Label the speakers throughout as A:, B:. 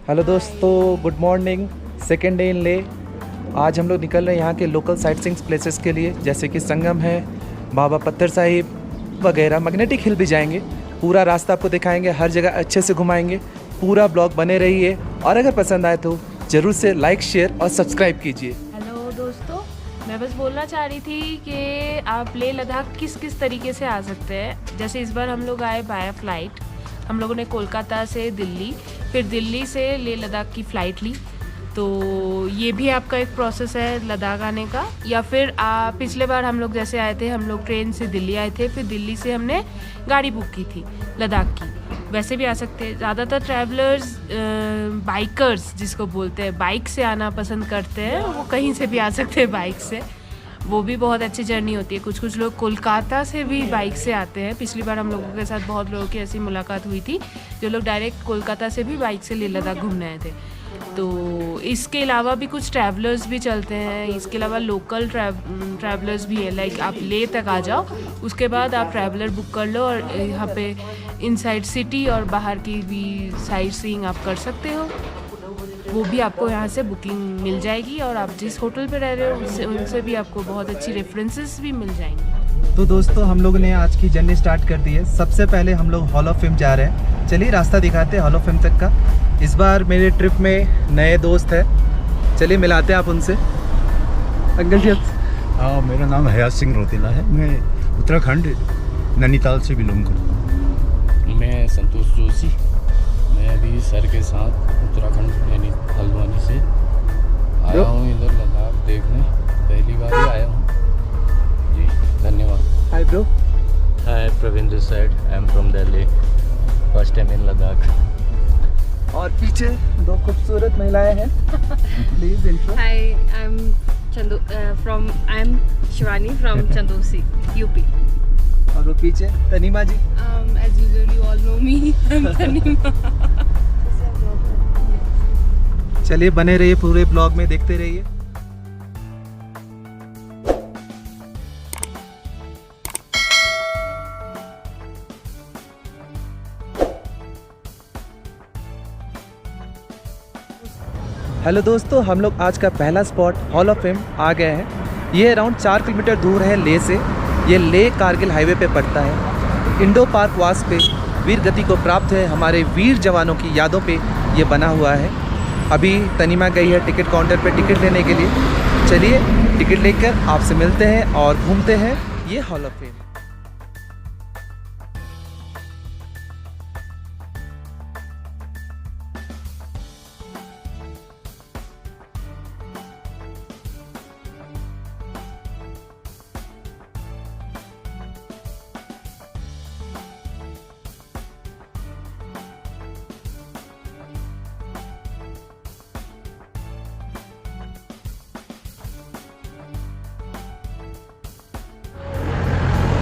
A: Hello दोस्तों, good morning. Second day in ले। आज हम लोग निकल रहे हैं यहाँ के लोकल साइट सीइंग प्लेसेस के लिए, जैसे कि संगम है, बाबा पत्थर साहिब वगैरह। मैग्नेटिक हिल भी जाएंगे। पूरा रास्ता आपको दिखाएंगे, हर जगह अच्छे से घुमाएंगे। पूरा ब्लॉग बने रहिए और अगर पसंद आए तो ज़रूर से लाइक, शेयर और सब्सक्राइब कीजिए।
B: हेलो दोस्तों, मैं बस बोलना चाह रही थी कि आप लेह लद्दाख किस किस तरीके से आ सकते हैं। जैसे इस बार हम लोग आए बाय फ्लाइट। हम लोगों ने कोलकाता से दिल्ली, फिर दिल्ली से लेह लद्दाख की फ़्लाइट ली। तो ये भी आपका एक प्रोसेस है लद्दाख आने का। या फिर पिछले बार हम लोग जैसे आए थे, हम लोग ट्रेन से दिल्ली आए थे, फिर दिल्ली से हमने गाड़ी बुक की थी लद्दाख की। वैसे भी आ सकते हैं। ज़्यादातर ट्रैवलर्स बाइकर्स जिसको बोलते हैं, बाइक से आना पसंद करते हैं। वो कहीं से भी आ सकते हैं बाइक से, वो भी बहुत अच्छी जर्नी होती है। कुछ कुछ लोग कोलकाता से भी बाइक से आते हैं। पिछली बार हम लोगों के साथ बहुत लोगों की ऐसी मुलाकात हुई थी जो लोग डायरेक्ट कोलकाता से भी बाइक से लेह लद्दाख घूमने आए थे। तो इसके अलावा भी कुछ ट्रैवलर्स भी चलते हैं। इसके अलावा लोकल ट्रैवलर्स भी है। लाइक आप लेह तक आ जाओ, उसके बाद आप ट्रैवलर बुक कर लो और यहाँ पे इनसाइड सिटी और बाहर की भी साइट सीइंग आप कर सकते हो। वो भी आपको यहाँ से बुकिंग मिल जाएगी और आप जिस होटल पे रह रहे हो उनसे भी आपको बहुत अच्छी रेफरेंसेस भी मिल जाएंगी।
A: तो दोस्तों, हम लोगों ने आज की जर्नी स्टार्ट कर दी है। सबसे पहले हम लोग हॉल ऑफ फेम जा रहे हैं। चलिए रास्ता दिखाते हैं हॉल ऑफ फेम तक का। इस बार मेरे ट्रिप में नए दोस्त हैं, चलिए मिलाते हैं आप उनसे। अंकल जी
C: मेरा नाम हयात सिंह रोतेला है। मैं उत्तराखंड नैनीताल से बिलोंग करता हूँ।
D: मैं संतोष जोशी। मैं अभी सर के साथ उत्तराखंड हल्द्वानी से आया हूँ इधर लद्दाख देखने। पहली बार ही आया हूँ जी। धन्यवाद।
A: Hi bro.
D: Hi Praveen this side. I am from Delhi, first time in Ladakh.
A: और पीछे दो खूबसूरत महिलाएं हैं। Please intro.
E: Hi, I'm Shivani from Chandosi, UP.
A: और वो पीछे तनीमा जी।
E: As usual, you all know me. I'm Tanima.
A: चलिए बने रहिए, पूरे ब्लॉग में देखते रहिए। हेलो दोस्तों, हम लोग आज का पहला स्पॉट हॉल ऑफ फेम आ गए हैं। ये अराउंड 4 किलोमीटर दूर है लेह से। ये लेह कारगिल हाईवे पे पड़ता है। इंडो पार्क वास पे वीर गति को प्राप्त है हमारे वीर जवानों की यादों पे ये बना हुआ है। अभी तनीमा गई है टिकट काउंटर पे टिकट लेने के लिए। चलिए टिकट लेकर आपसे मिलते हैं और घूमते हैं ये हॉल ऑफ फेम।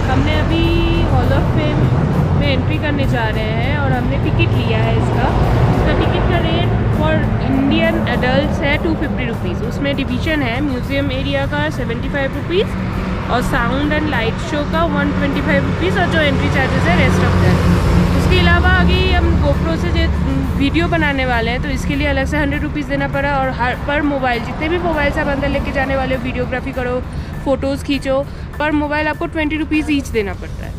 B: हमने अभी हॉल ऑफ फेम में एंट्री करने जा रहे हैं और हमने टिकट लिया है इसका टिकट का रेट फॉर इंडियन एडल्ट्स है 250 रुपीज़। उसमें डिवीज़न है म्यूज़ियम एरिया का 75 रुपीज़ और साउंड एंड लाइट शो का 125 रुपीज़ और जो एंट्री चार्जेस है रेस्ट ऑफ दैट। उसके अलावा आगे हम गोप्रो से जो वीडियो बनाने वाले हैं तो इसके लिए अलग से 100 रुपीज़ देना पड़ा। और हर पर मोबाइल, जितने भी मोबाइल्स आप अंदर लेके जाने वाले हो, वीडियोग्राफी करो, फ़ोटोज़ खींचो, पर मोबाइल आपको 20 रुपीज़ ईच देना पड़ता है।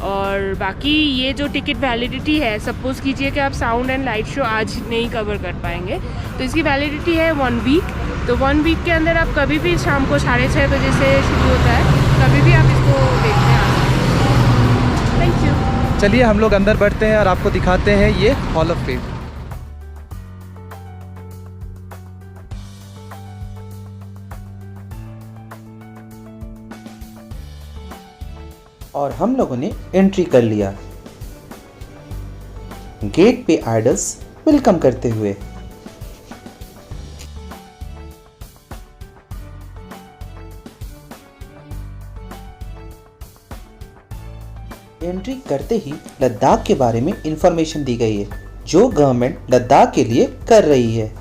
B: और बाकी ये जो टिकट वैलिडिटी है, सपोज़ कीजिए कि आप साउंड एंड लाइट शो आज नहीं कवर कर पाएंगे तो इसकी वैलिडिटी है 1 वीक। तो 1 वीक के अंदर आप कभी भी शाम को 6:30 बजे से शुरू होता है, कभी भी आप इसको देखने आ सकते हैं। Thank you.
A: चलिए हम लोग अंदर बढ़ते हैं और आपको दिखाते हैं ये हॉल ऑफ फेम। और हम लोगों ने एंट्री कर लिया। गेट पे आइडल्स वेलकम करते हुए। एंट्री करते ही लद्दाख के बारे में इंफॉर्मेशन दी गई है जो गवर्नमेंट लद्दाख के लिए कर रही है।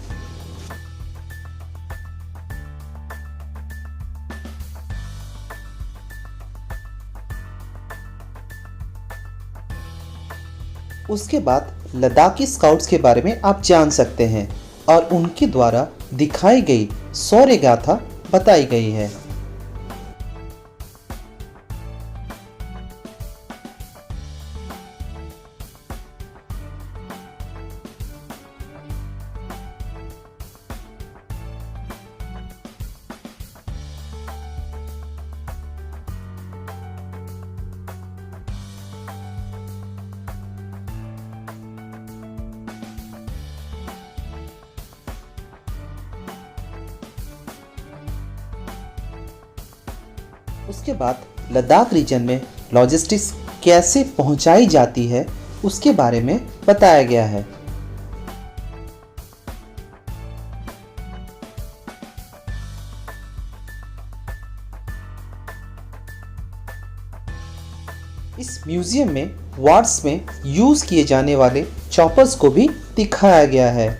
A: उसके बाद लद्दाखी स्काउट्स के बारे में आप जान सकते हैं और उनके द्वारा दिखाई गई शौर्य गाथा बताई गई है। उसके बाद लद्दाख रीजन में लॉजिस्टिक्स कैसे पहुंचाई जाती है उसके बारे में बताया गया है। इस म्यूजियम में वार्स में यूज किए जाने वाले चॉपर्स को भी दिखाया गया है।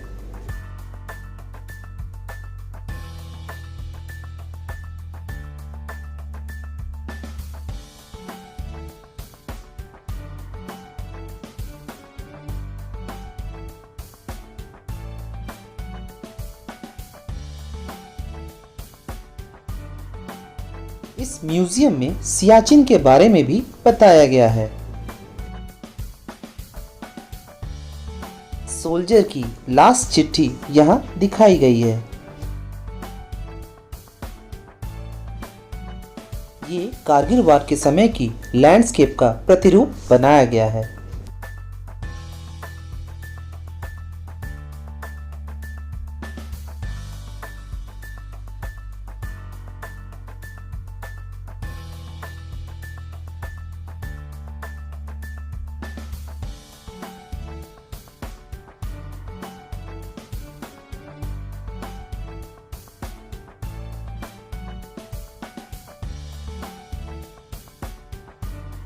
A: इस म्यूजियम में सियाचिन के बारे में भी बताया गया है। सोल्जर की लास्ट चिट्ठी यहाँ दिखाई गई है। ये कारगिल वार के समय की लैंडस्केप का प्रतिरूप बनाया गया है।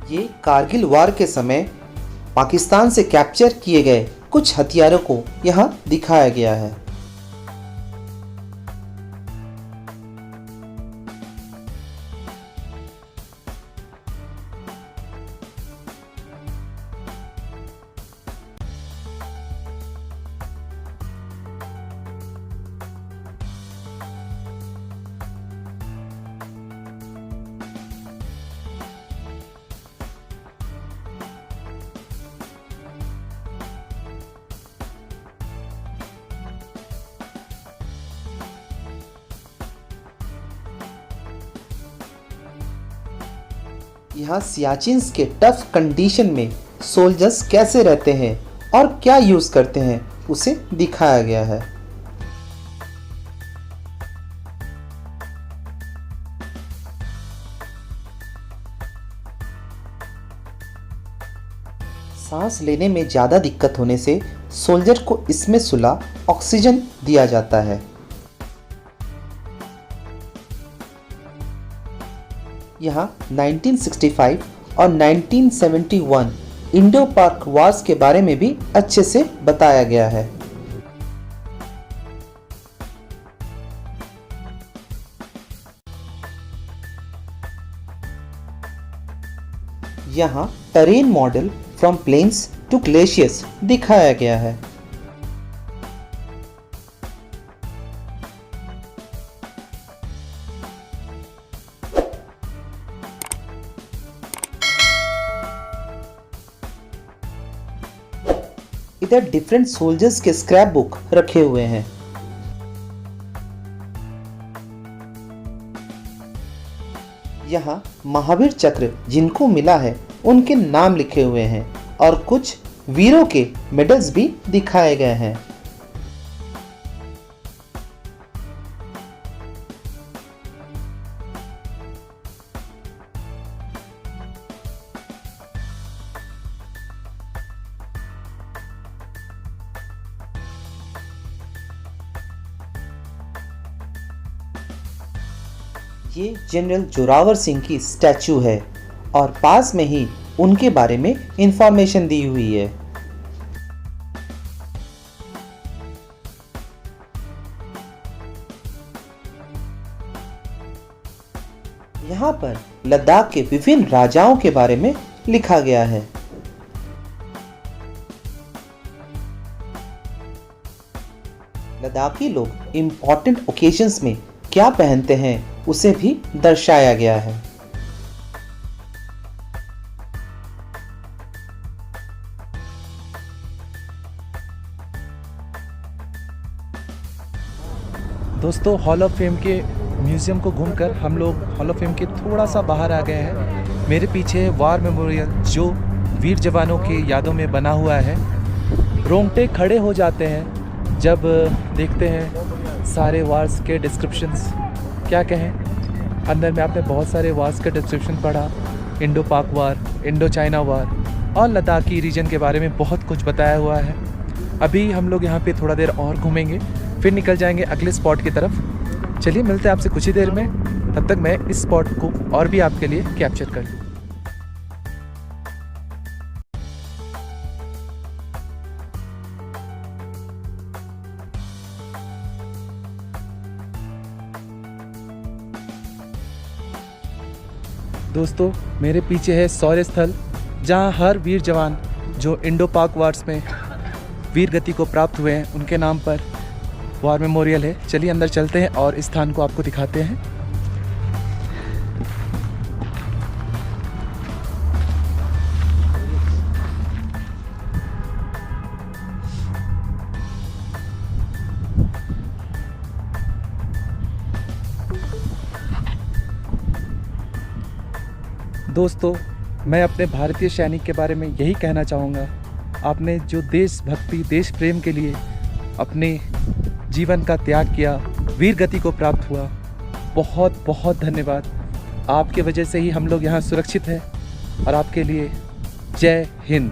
A: ये कारगिल वार के समय पाकिस्तान से कैप्चर किए गए कुछ हथियारों को यहाँ दिखाया गया है। यहाँ सियाचिन्स के टफ कंडीशन में सोल्जर्स कैसे रहते हैं और क्या यूज करते हैं उसे दिखाया गया है। सांस लेने में ज़्यादा दिक्कत होने से सोल्जर को इसमें सुला ऑक्सीजन दिया जाता है। यहाँ 1965 और 1971 इंडो पाक वार्स के बारे में भी अच्छे से बताया गया है। यहाँ terrain model from plains to glaciers दिखाया गया है। इधर डिफरेंट सोल्जर्स के स्क्रैप बुक रखे हुए हैं। यहाँ महावीर चक्र जिनको मिला है उनके नाम लिखे हुए हैं और कुछ वीरों के मेडल्स भी दिखाए गए हैं। ये जनरल जोरावर सिंह की स्टैचू है और पास में ही उनके बारे में इंफॉर्मेशन दी हुई है। यहाँ पर लद्दाख के विभिन्न राजाओं के बारे में लिखा गया है। लद्दाखी लोग इम्पॉर्टेंट ओकेजन्स में क्या पहनते हैं उसे भी दर्शाया गया है। दोस्तों हॉल ऑफ फेम के म्यूज़ियम को घूमकर हम लोग हॉल ऑफ फेम के थोड़ा सा बाहर आ गए हैं। मेरे पीछे है वार मेमोरियल जो वीर जवानों के यादों में बना हुआ है। रोंगटे खड़े हो जाते हैं जब देखते हैं सारे वार्स के डिस्क्रिप्शंस। क्या कहें, अंदर में आपने बहुत सारे वार्स का डिस्क्रिप्शन पढ़ा, इंडो पाक वार, इंडो चाइना वार और लद्दाखी रीजन के बारे में बहुत कुछ बताया हुआ है। अभी हम लोग यहाँ पे थोड़ा देर और घूमेंगे, फिर निकल जाएंगे अगले स्पॉट की तरफ। चलिए मिलते हैं आपसे कुछ ही देर में, तब तक मैं इस स्पॉट को और भी आपके लिए कैप्चर कर लूँ। दोस्तों मेरे पीछे है शौर्य स्थल, जहाँ हर वीर जवान जो इंडो पाक वार्स में वीर गति को प्राप्त हुए हैं उनके नाम पर वार मेमोरियल है। चलिए अंदर चलते हैं और इस स्थान को आपको दिखाते हैं। दोस्तों मैं अपने भारतीय सैनिक के बारे में यही कहना चाहूँगा, आपने जो देशभक्ति देश प्रेम के लिए अपने जीवन का त्याग किया, वीर गति को प्राप्त हुआ, बहुत बहुत धन्यवाद। आपके वजह से ही हम लोग यहाँ सुरक्षित हैं और आपके लिए जय हिंद।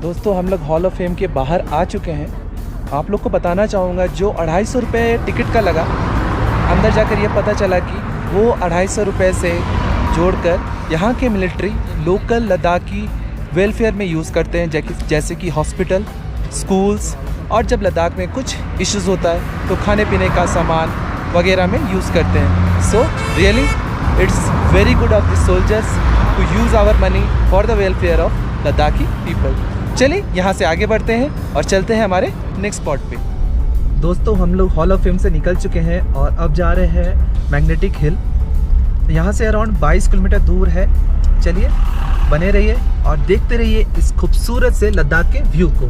A: दोस्तों हम लोग हॉल ऑफ फेम के बाहर आ चुके हैं। आप लोग को बताना चाहूँगा जो 250 रुपये टिकट का लगा, अंदर जाकर ये पता चला कि वो 250 रुपये से जोड़कर यहाँ के मिलिट्री लोकल लद्दाखी वेलफेयर में यूज़ करते हैं, जैसे कि हॉस्पिटल, स्कूल्स, और जब लद्दाख में कुछ इश्यूज़ होता है तो खाने पीने का सामान वगैरह में यूज़ करते हैं। So really it's very good of the soldiers to use our money for the welfare of Ladakhi people. चलिए यहाँ से आगे बढ़ते हैं और चलते हैं हमारे नेक्स्ट स्पॉट पे। दोस्तों हम लोग हॉल ऑफ फेम से निकल चुके हैं और अब जा रहे हैं मैग्नेटिक हिल। यहाँ से अराउंड 22 किलोमीटर दूर है। चलिए बने रहिए और देखते रहिए इस खूबसूरत से लद्दाख के व्यू को।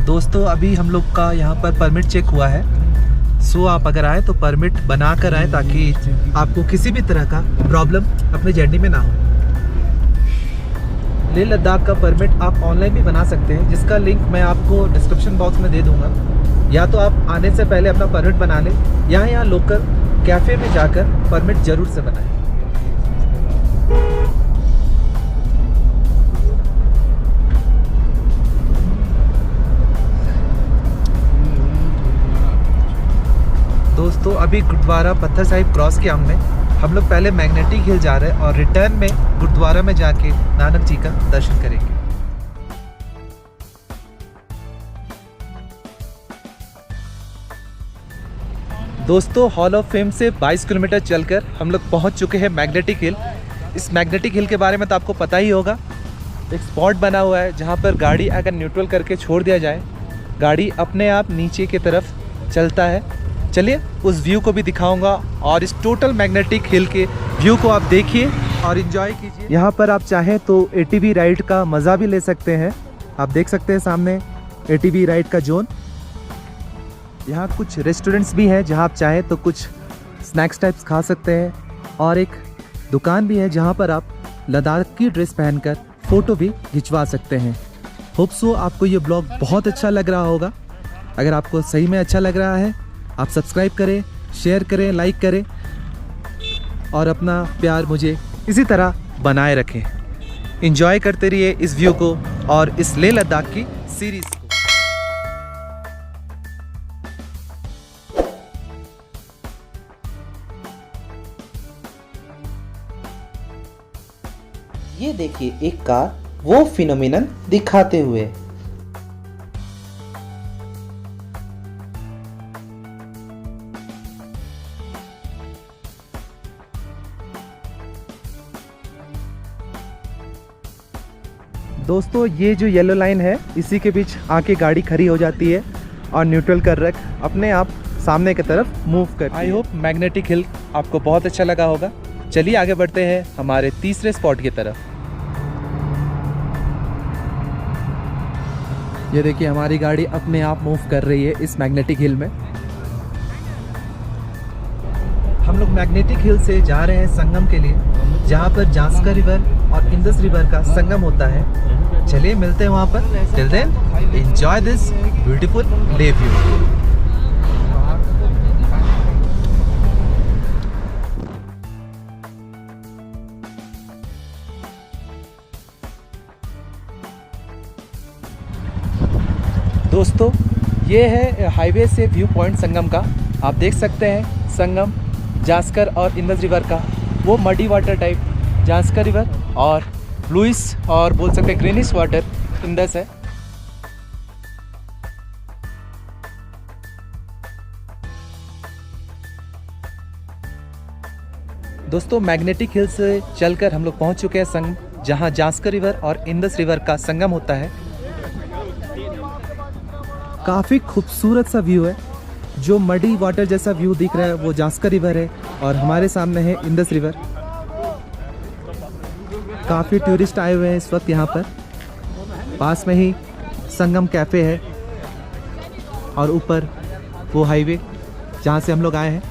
A: दोस्तों अभी हम लोग का यहाँ पर परमिट चेक हुआ है। सो आप अगर आए तो परमिट बना कर आए ताकि आपको किसी भी तरह का प्रॉब्लम अपने जर्नी में ना हो। लेह लद्दाख का परमिट आप ऑनलाइन भी बना सकते हैं, जिसका लिंक मैं आपको डिस्क्रिप्शन बॉक्स में दे दूंगा। या तो आप आने से पहले अपना परमिट बना लें या यहाँ लोकल कैफ़े में जाकर परमिट ज़रूर से बनाएं। दोस्तों अभी गुरुद्वारा पत्थर साहिब क्रॉस किया हम लोग पहले मैग्नेटिक हिल जा रहे हैं और रिटर्न में गुरुद्वारा में जाके नानक जी का दर्शन करेंगे। दोस्तों हॉल ऑफ फेम से 22 किलोमीटर चलकर हम लोग पहुंच चुके हैं मैग्नेटिक हिल। इस मैग्नेटिक हिल के बारे में तो आपको पता ही होगा, एक स्पॉट बना हुआ है जहां पर गाड़ी अगर न्यूट्रल करके छोड़ दिया जाए, गाड़ी अपने आप नीचे की तरफ चलता है। चलिए उस व्यू को भी दिखाऊंगा और इस टोटल मैग्नेटिक हिल के व्यू को आप देखिए और एंजॉय कीजिए। यहाँ पर आप चाहें तो ATV राइड का मज़ा भी ले सकते हैं। आप देख सकते हैं सामने ATV राइड का जोन। यहाँ कुछ रेस्टोरेंट्स भी हैं जहाँ आप चाहें तो कुछ स्नैक्स टाइप्स खा सकते हैं और एक दुकान भी है जहाँ पर आप लद्दाख की ड्रेस पहनकर फ़ोटो भी खिंचवा सकते हैं। होप सो आपको ये ब्लॉग बहुत अच्छा लग रहा होगा। अगर आपको सही में अच्छा लग रहा है आप सब्सक्राइब करें, शेयर करें, लाइक करें और अपना प्यार मुझे इसी तरह बनाए रखें। एंजॉय करते रहिए इस व्यू को और इस लेह लद्दाख की सीरीज़ को। ये देखिए एक कार वो फिनोमिनन दिखाते हुए। दोस्तों ये जो येलो लाइन है इसी के बीच आके गाड़ी खड़ी हो जाती है और न्यूट्रल कर रख अपने आप सामने की तरफ मूव कर। आई होप मैग्नेटिक हिल आपको बहुत अच्छा लगा होगा। चलिए आगे बढ़ते हैं हमारे तीसरे स्पॉट की तरफ। ये देखिए हमारी गाड़ी अपने आप मूव कर रही है इस मैग्नेटिक हिल में। हम लोग मैग्नेटिक हिल से जा रहे हैं संगम के लिए, जहाँ पर जास्कर रिवर और इंडस रिवर का संगम होता है। चलिए मिलते हैं वहाँ पर। Till then enjoy this beautiful Leh view. दोस्तों ये है हाईवे से व्यू पॉइंट संगम का। आप देख सकते हैं संगम जास्कर और इंडस रिवर का वो muddy water type Zanskar river और ब्लूइश और बोल सकते हैं ग्रीनिश वाटर इंडस है। दोस्तों मैग्नेटिक हिल से चलकर हम लोग पहुंच चुके हैं संगम, जहां जास्कर रिवर और इंडस रिवर का संगम होता है। काफ़ी खूबसूरत सा व्यू है। जो मडी वाटर जैसा व्यू दिख रहा है वो जास्कर रिवर है और हमारे सामने है इंडस रिवर। काफ़ी टूरिस्ट आए हुए हैं इस वक्त यहाँ पर। पास में ही संगम कैफ़े है और ऊपर वो हाईवे जहाँ से हम लोग आए हैं।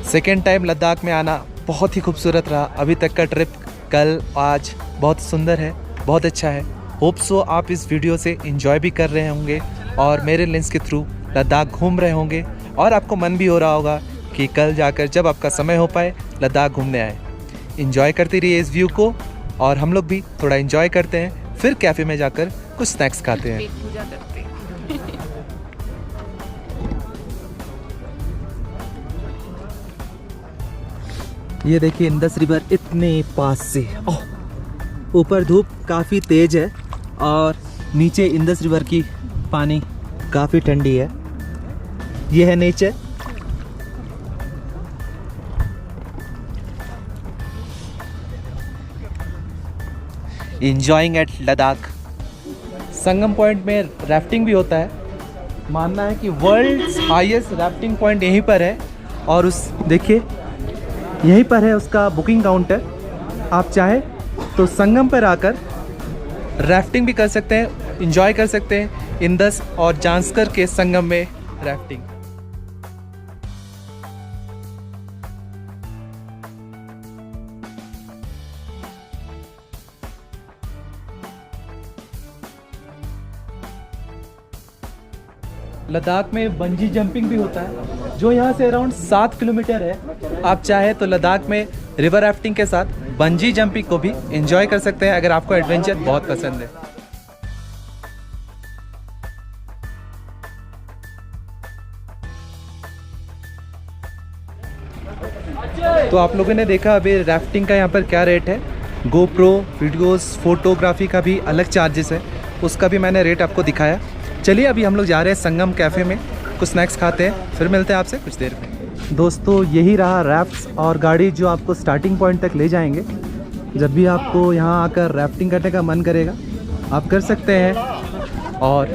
A: सेकेंड टाइम लद्दाख में आना बहुत ही खूबसूरत रहा। अभी तक का ट्रिप कल आज बहुत सुंदर है, बहुत अच्छा है। होप सो आप इस वीडियो से एंजॉय भी कर रहे होंगे और मेरे लेंस के थ्रू लद्दाख घूम रहे होंगे और आपको मन भी हो रहा होगा कि कल जाकर जब आपका समय हो पाए लद्दाख घूमने आए। एंजॉय करते रहिए इस व्यू को और हम लोग भी थोड़ा एंजॉय करते हैं, फिर कैफ़े में जाकर कुछ स्नैक्स खाते हैं।
B: पेट पूजा करते हैं।
A: ये देखिए इंडस रिवर इतने पास से। ओह, ऊपर धूप काफ़ी तेज है और नीचे इंडस रिवर की पानी काफ़ी ठंडी है। ये है nature. Enjoying at Ladakh. Sangam point में राफ्टिंग भी होता है। मानना है कि वर्ल्ड्स हाईएस्ट राफ्टिंग पॉइंट यहीं पर है और उस देखिए यहीं पर है उसका बुकिंग काउंटर। आप चाहे तो संगम पर आकर राफ्टिंग भी कर सकते हैं, एंजॉय कर सकते हैं इंडस और जास्कर के संगम में राफ्टिंग। लद्दाख में बंजी जंपिंग भी होता है जो यहाँ से अराउंड 7 किलोमीटर है। आप चाहे तो लद्दाख में रिवर राफ्टिंग के साथ बंजी जंपिंग को भी एंजॉय कर सकते हैं अगर आपको एडवेंचर बहुत पसंद है। तो आप लोगों ने देखा अभी राफ्टिंग का यहाँ पर क्या रेट है। गोप्रो वीडियोस फोटोग्राफी का भी अलग चार्जेस है, उसका भी मैंने रेट आपको दिखाया। चलिए अभी हम लोग जा रहे हैं संगम कैफ़े में, कुछ स्नैक्स खाते हैं, फिर मिलते हैं आपसे कुछ देर में। दोस्तों यही रहा राफ्ट्स और गाड़ी जो आपको स्टार्टिंग पॉइंट तक ले जाएंगे। जब भी आपको यहाँ आकर राफ्टिंग करने का मन करेगा आप कर सकते हैं और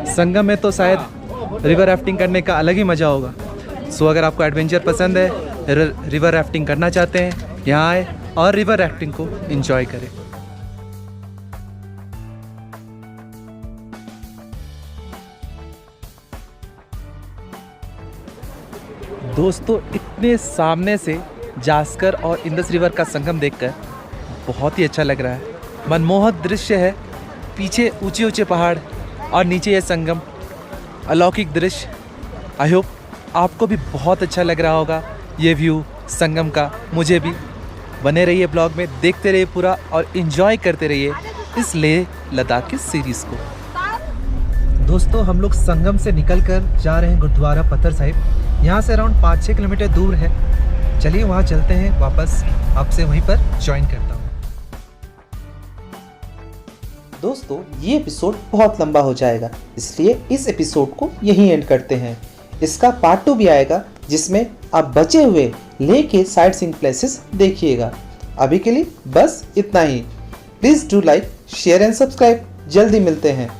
A: संगम में तो शायद रिवर राफ्टिंग करने का अलग ही मज़ा होगा। सो अगर आपको एडवेंचर पसंद है, रिवर राफ्टिंग करना चाहते हैं, यहाँ आए और रिवर राफ्टिंग को एंजॉय करें। दोस्तों इतने सामने से जास्कर और इंडस रिवर का संगम देखकर बहुत ही अच्छा लग रहा है। मनमोहक दृश्य है, पीछे ऊंचे ऊंचे पहाड़ और नीचे ये संगम, अलौकिक दृश्य। आई होप आपको भी बहुत अच्छा लग रहा होगा ये व्यू संगम का। मुझे भी। बने रहिए ब्लॉग में, देखते रहिए पूरा और इन्जॉय करते रहिए इस लेह लद्दाख की सीरीज़ को। दोस्तों हम लोग संगम से निकलकर जा रहे हैं गुरुद्वारा पत्थर साहिब। यहाँ से अराउंड 5-6 किलोमीटर दूर है। चलिए वहाँ चलते हैं, वापस आपसे वहीं पर ज्वाइन करता हूँ। दोस्तों ये एपिसोड बहुत लंबा हो जाएगा, इसलिए इस एपिसोड को यहीं एंड करते हैं। इसका पार्ट 2 भी आएगा जिसमें आप बचे हुए लेह के साइट सीइंग प्लेसेस देखिएगा। अभी के लिए बस इतना ही। Please do like, share and subscribe. जल्दी मिलते हैं।